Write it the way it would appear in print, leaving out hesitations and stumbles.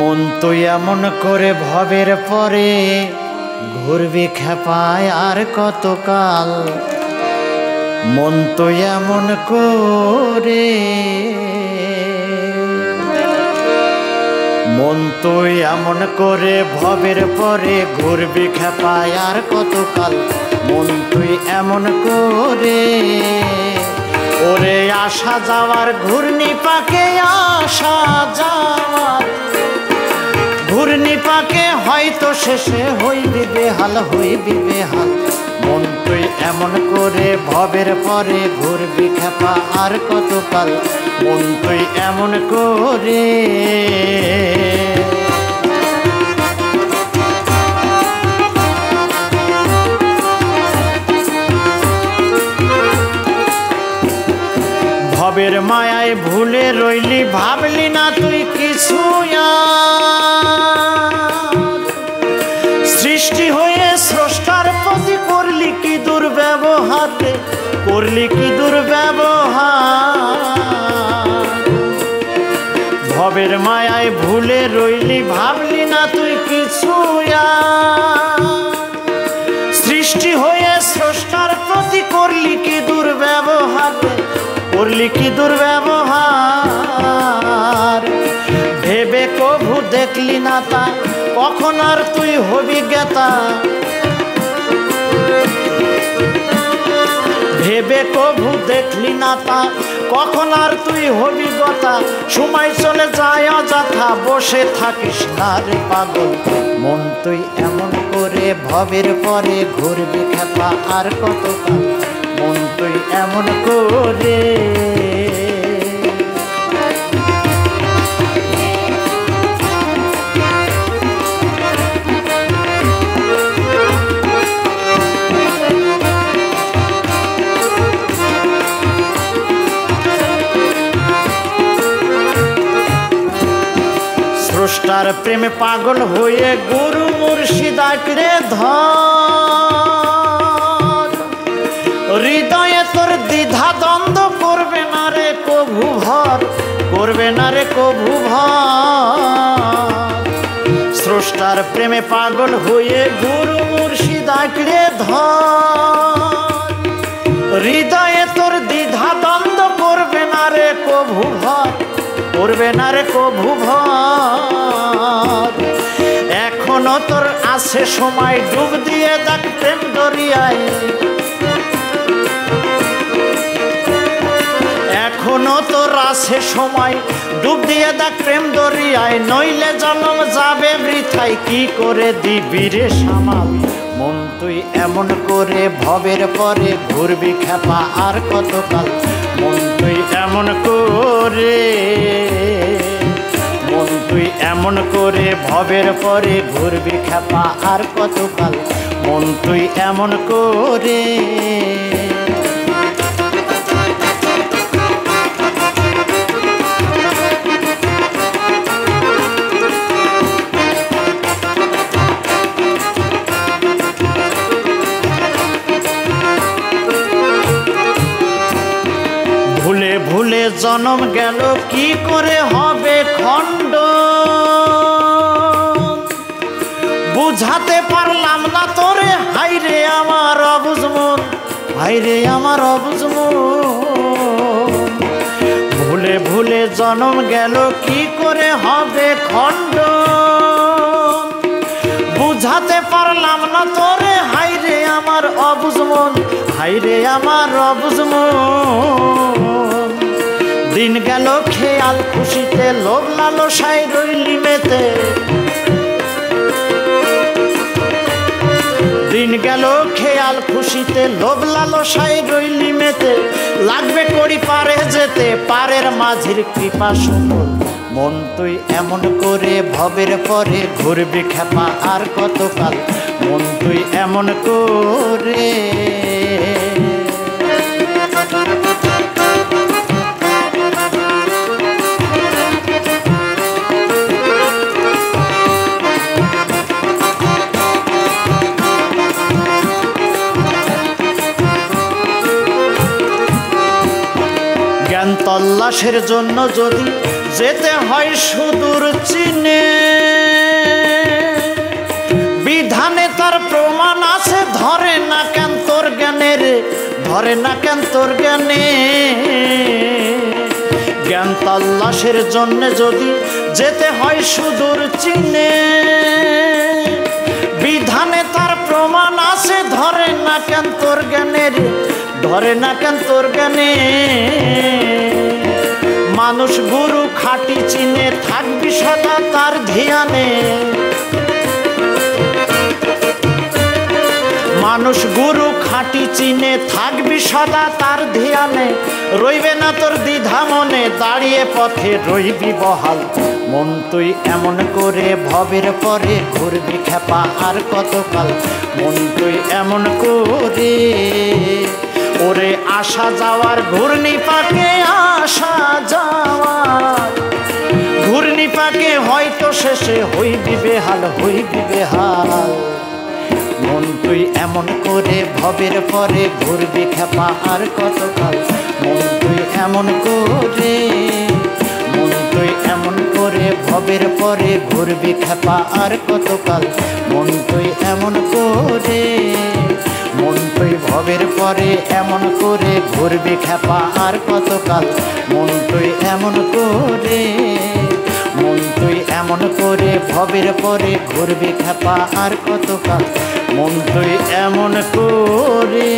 মন তো এমন করে ভবের পরে ঘুরবি খেপায় আর কতকাল। মন তো এমন করে, মন তো এমন করে ভবের পরে ঘুরবি খেপায় আর কতকাল। মন তুই এমন করে ওরে আসা যাওয়ার ঘূর্ণি পাকে, আসা যাওয়ার ঘূর্ণি পাকে হয়তো শেষে হইবি বেহাল, হইবি বেহাল। মন তুই এমন করে ভবের পরে ঘুরবি খেপা আর কতকাল। মন তুই এমন করে ভবের মায়ায় ভুলে রইলি, ভাবলি না তুই কিছু। সৃষ্টি হয়ে স্রষ্টার প্রতি করলি কি দুর্ব্যবহার রে, করলি কি দুর্ব্যবহার। ভবের মায়ায় ভুলে রইলি, ভাবলি না তুই কিছু। সৃষ্টি হয়ে স্রষ্টার প্রতি করলি কি দুর্ব্যবহার রে, করলি কি দুর্ব্যবহার। ভেবে কভু দেখলি না তা, কখন আর তুই হবি জ্ঞাতা। ভেবে কভু দেখলি না তা, কখন আর তুই হবি গতা। সময় চলে যায় অযথা, বসে থাকিস না রে পাগল। মন তুই এমন করে ভবের পরে ঘুরবি খেপা আর কতকাল। মন তুই এমন করে স্রষ্টার প্রেমে পাগল হয়ে গুরু মুর্শিদ আঁকড়ে ধর। হৃদয়ে তোর দ্বিধা দ্বন্দ্ব করবে না রে কভু ভর, করবে না রে কভু ভর। স্রষ্টার প্রেমে পাগল হয়ে গুরু মুর্শিদ আঁকড়ে ধর। হৃদয়ে তোর দ্বিধা দ্বন্দ্ব করবে না রে কভু ভর, করবে না রে কভু ভর। এখনো তোর আছে সময়, ডুব দিয়ে দেখ প্রেম দরিয়ায়। এখনো তোর আছে সময়, ডুব দিয়ে দেখ প্রেম দরিয়ায়। নইলে জন্ম যাবে বৃথায়, কি করে দিবি রে সামাল। মন তুই এমন করে ভবের পরে ঘুরবি খেপা আর কতকাল। মন তুই এমন করে, মন তুই এমন করে ভবের পরে ঘুরবি খেপা আর কতকাল। মন তুই এমন করে ভুলে ভুলে জন্ম গেল, কি করে হবে খণ্ড। বুঝাতে পারলাম না তোরে, হাইরে আমার অবুঝ মন, হাইরে আমার অবুঝ মন। ভুলে ভুলে জন্ম গেল, কি করে হবে খণ্ড। বুঝাতে পারলাম না তোরে, হাইরে আমার অবুঝ মন, হাইরে আমার অবুঝ মন। দিন গেল খেয়াল খুশিতে, লোভ লালসায় রইলি মেতে। দিন গেল খেয়াল খুশিতে, লোভ লালসায় রইলি মেতে। লাগবে করি পারে যেতে, পারের মাঝির কৃপা সুমল। মন তুই এমন করে ভবের পরে ঘুরবি খেপা আর কতকাল। মন তুই এমন করে জ্ঞান তল্লাশের জন্য যদি যেতে হয় সুদূর চীনে। ধরে না কেন তোর জ্ঞানে জ্ঞান তাল্লাশের জন্য যদি যেতে হয় সুদূর চীনে বিধানে তার প্রমাণ আছে ধরে না কেন তোর জ্ঞানের ধরে না কেন তোর জ্ঞানে মানুষ গুরু খাঁটি চিনে থাকবি সদা তার ধ্যানে মানুষ গুরু খাঁটি চিনে থাকবি সদা তার ধ্যানে রইবে না তোর দ্বিধা মনে দাঁড়িয়ে পথে রইবি বহাল মন তুই এমন করে ভবের পরে ঘুরবি খেপা আর কতকাল মন তুই এমন করে ওরে আসা যাওয়ার ঘূর্ণি পাকে আসা যাওয়ার ঘূর্ণি পাকে হয়তো শেষে হইবি বেহাল হইবি বেহাল মন তুই এমন করে ভবের পরে ঘুরবি খেপা আর কতকাল মন তুই এমন করে মন তুই এমন করে ভবের পরে ঘুরবি খেপা আর কতকাল মন তুই এমন করে মন তুই ভবের পরে এমন করে ঘুরবি খেপা আর কতকাল মন তুই এমন করে মন তুই এমন করে ভবের পরে ঘুরবি খেপা আর কতকাল মন তুই এমন করে